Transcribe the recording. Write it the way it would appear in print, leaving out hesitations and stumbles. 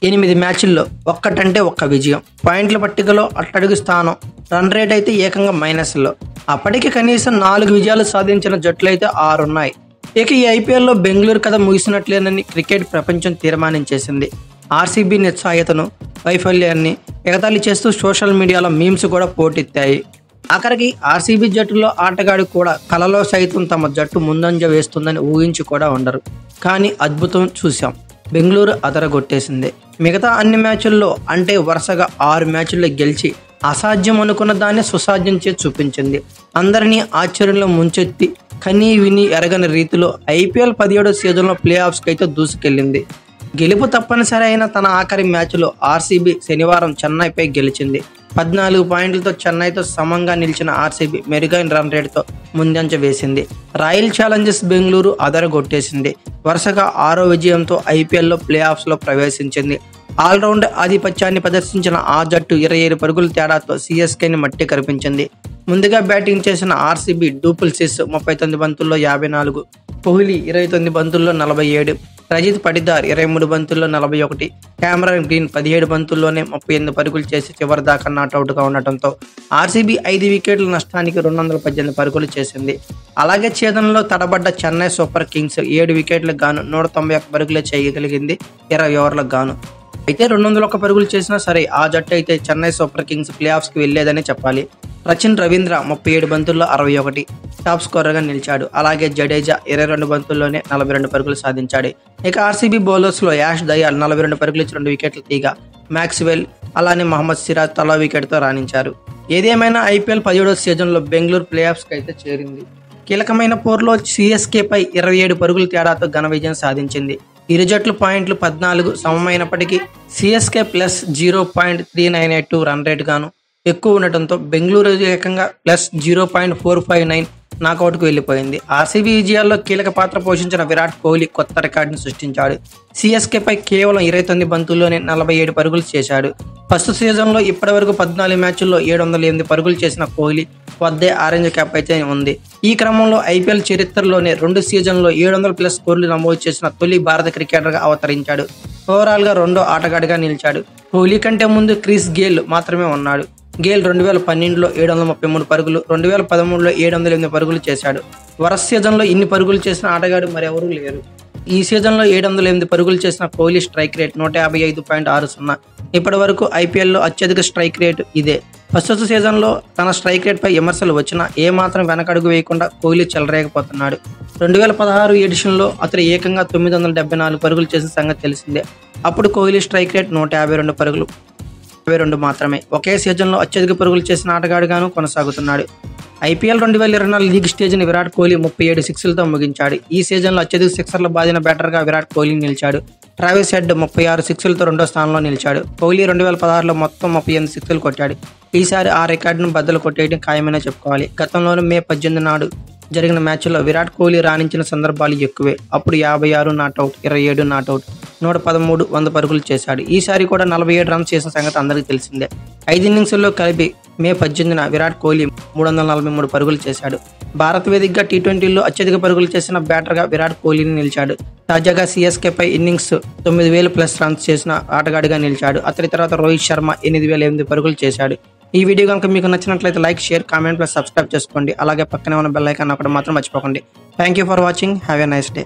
8 మ్యాచ్ల్లో ఒక్కటంటే ఒక్క విజయం. పాయింట్ల పట్టికలో అట్టడుగు స్థానం. రన్ రేట్ అయితే ఏకంగా మైనస్లో. అప్పటికి కనీసం 4 విజయాలు సాధించిన జట్లయితే 6 ఉన్నాయి. ఇక ఈ ఐపీఎల్లో బెంగళూరు కథ ముగిసినట్లేనని క్రికెట్ ప్రపంచం తీర్మానించేసింది. ఆర్సీబీ నిస్సహాయతను, వైఫల్యాన్ని ఎగతాళి చేస్తూ సోషల్ మీడియాలో మీమ్స్ కూడా పోటెత్తాయి. ఆఖరికి ఆర్సీబీ జట్టులో ఆటగాడు కూడా కలలో సైతం తమ జట్టు ముందంజ వేస్తుందని ఊహించి కూడా ఉండరు. కానీ అద్భుతం చూశాం. బెంగళూరు అదరగొట్టేసింది. మిగతా అన్ని మ్యాచుల్లో అంటే వరుసగా 6 మ్యాచుల్లో గెలిచి అసాధ్యం అనుకున్న దాన్ని సుసాధ్యం చేసి చూపించింది. అందరినీ ఆశ్చర్యంలో ముంచెత్తి కనీ విని ఎరగని రీతిలో ఐపీఎల్ 17వ సీజన్లో ప్లే ఆఫ్స్కి అయితే దూసుకెళ్లింది. గెలుపు తప్పనిసరి అయిన తన ఆఖరి మ్యాచ్లో ఆర్సీబీ శనివారం చెన్నైపై గెలిచింది. 14 పాయింట్లతో చెన్నైతో సమంగా నిలిచిన ఆర్సీబీ మెరుగైన రన్ రేటుతో ముందంజ వేసింది. రాయల్ ఛాలెంజర్స్ బెంగళూరు అదరగొట్టేసింది. వరుసగా 6వ విజయంతో ఐపీఎల్లో ప్లే ఆఫ్స్లో ప్రవేశించింది. ఆల్రౌండ్ ఆధిపత్యాన్ని ప్రదర్శించిన ఆ జట్టు 27 పరుగుల తేడాతో సిఎస్కేని మట్టి కరిపించింది. ముందుగా బ్యాటింగ్ చేసిన ఆర్సీబీ డూప్లెసిస్ 39 బంతుల్లో 54, కోహ్లీ 29 బంతుల్లో 47, రజిత్ పటిదార్ 23 బంతుల్లో 41, కెమెరాన్ గ్రీన్ 17 బంతుల్లోనే 38 పరుగులు చేసి చివరి దాకా నాట్అవుట్గా ఉండటంతో ఆర్సీబీ 5 వికెట్ల నష్టానికి 218 పరుగులు చేసింది. అలాగే ఛేదనలో తడబడ్డ చెన్నై సూపర్ కింగ్స్ 7 వికెట్లకు గాను 191 పరుగులే చేయగలిగింది 20 ఓవర్లకు గాను. అయితే 201 పరుగులు చేసినా సరే ఆ జట్టు అయితే చెన్నై సూపర్ కింగ్స్ ప్లే ఆఫ్స్కి వెళ్లేదని చెప్పాలి. సచిన్ రవీంద్ర 37 బంతుల్లో 61 టాప్ స్కోరర్గా నిలిచాడు. అలాగే జడేజా 22 బంతుల్లోనే 42 పరుగులు సాధించాడు. ఇక ఆర్సీబీ బౌలర్స్లో యాష్ దయాల్ 42 పరుగులు ఇచ్చి 2 వికెట్లు తీగా మ్యాక్స్వెల్ అలానే మహమ్మద్ సిరాజ్ తలా వికెట్తో రాణించారు. ఏదేమైనా ఐపీఎల్ 17వ సీజన్లో బెంగళూరు ప్లే ఆఫ్స్కి అయితే చేరింది. కీలకమైన పోరులో సిఎస్కేపై 27 పరుగుల తేడాతో ఘన విజయం సాధించింది. ఇరు జట్లు పాయింట్లు 14 సమమైనప్పటికీ సిఎస్కే ప్లస్ 0.3982 రన్ రేట్ గాను ఎక్కువ ఉండటంతో బెంగళూరు ఏకంగా ప్లస్ 0.459 నాకౌట్కు వెళ్లిపోయింది. ఆర్సీబీ విజయాల్లో కీలక పాత్ర పోషించిన విరాట్ కోహ్లీ కొత్త రికార్డును సృష్టించాడు. సిఎస్కేపై కేవలం 29 బంతుల్లోనే 47 పరుగులు చేశాడు. ఫస్ట్ సీజన్లో ఇప్పటివరకు 14 మ్యాచ్ల్లో 708 పరుగులు చేసిన కోహ్లీ వద్దే ఆరెంజ్ క్యాప్ అయితే ఉంది. ఈ క్రమంలో ఐపీఎల్ చరిత్రలోనే 2 సీజన్లో 700+ స్కోర్లు నమోదు చేసిన తొలి భారత క్రికెటర్గా అవతరించాడు. ఓవరాల్గా రెండో ఆటగాడిగా నిలిచాడు. కోహ్లీ కంటే ముందు క్రిస్ గేల్ మాత్రమే ఉన్నాడు. గేల్ 2012లో 733 పరుగులు, 2013లో 708 పరుగులు చేశాడు. వరుస సీజన్లో ఇన్ని పరుగులు చేసిన ఆటగాడు మరెవరూ లేరు. ఈ సీజన్లో 708 పరుగులు చేసిన కోహ్లీ స్ట్రైక్ రేట్ 155.60. ఇప్పటి వరకు ఐపీఎల్లో అత్యధిక స్ట్రైక్ రేటు ఇదే. ప్రస్తుత సీజన్లో తన స్ట్రైక్ రేట్పై విమర్శలు వచ్చినా ఏమాత్రం వెనకడుగు వేయకుండా కోహ్లీ చెలరేగిపోతున్నాడు. 2016 ఎడిషన్లో అతను ఏకంగా 974 పరుగులు చేసిన సంగతి తెలిసిందే. అప్పుడు కోహ్లీ స్ట్రైక్ రేట్ 152 పరుగులు 22 మాత్రమే. ఒకే సీజన్లో అత్యధిక పరుగులు చేసిన ఆటగాడుగాను కొనసాగుతున్నాడు. ఐపీఎల్ 2024 లీగ్ స్టేజ్ని విరాట్ కోహ్లీ 37 సిక్స్లతో ముగించాడు. ఈ సీజన్లో అత్యధిక సిక్సర్లు బాదిన బ్యాటర్గా విరాట్ కోహ్లీ నిలిచాడు. ట్రావిస్ హెడ్ 36 సిక్స్లతో రెండో స్థానంలో నిలిచాడు. కోహ్లీ 2016లో మొత్తం 38 సిక్స్లు కొట్టాడు. ఈసారి ఆ రికార్డును బద్దలు కొట్టేయడం ఖాయమనే చెప్పుకోవాలి. గతంలోనే మే 18 నాడు జరిగిన మ్యాచ్లో విరాట్ కోహ్లీ రాణించిన సందర్భాలు ఎక్కువే. అప్పుడు 56 నాట్అవుట్, 27 నాట్అవుట్, 113 100 పరుగులు చేశాడు. ఈసారి కూడా 47 రన్స్ చేసిన సంగతి అందరికీ తెలిసిందే. 5 ఇన్నింగ్స్లో కలిపి మే 18న విరాట్ కోహ్లీ 343 పరుగులు చేశాడు. భారత్ వేదికగా టీ20లో అత్యధిక పరుగులు చేసిన బ్యాటర్గా విరాట్ కోహ్లీని నిలిచాడు. తాజాగా సిఎస్కేపై ఇన్నింగ్స్ 9000+ రన్స్ చేసిన ఆటగాడిగా నిలిచాడు. అతని తర్వాత రోహిత్ శర్మ 8008 పరుగులు చేశాడు. ఈ వీడియో కనుక మీకు నచ్చినట్లయితే like, share, comment plus subscribe చేసుకోండి. అలాగే పక్కనే ఉన్న బెల్ ఐకాన్ ఒకటి మాత్రం మర్చిపోకండి. Thank you for watching. Have a nice day.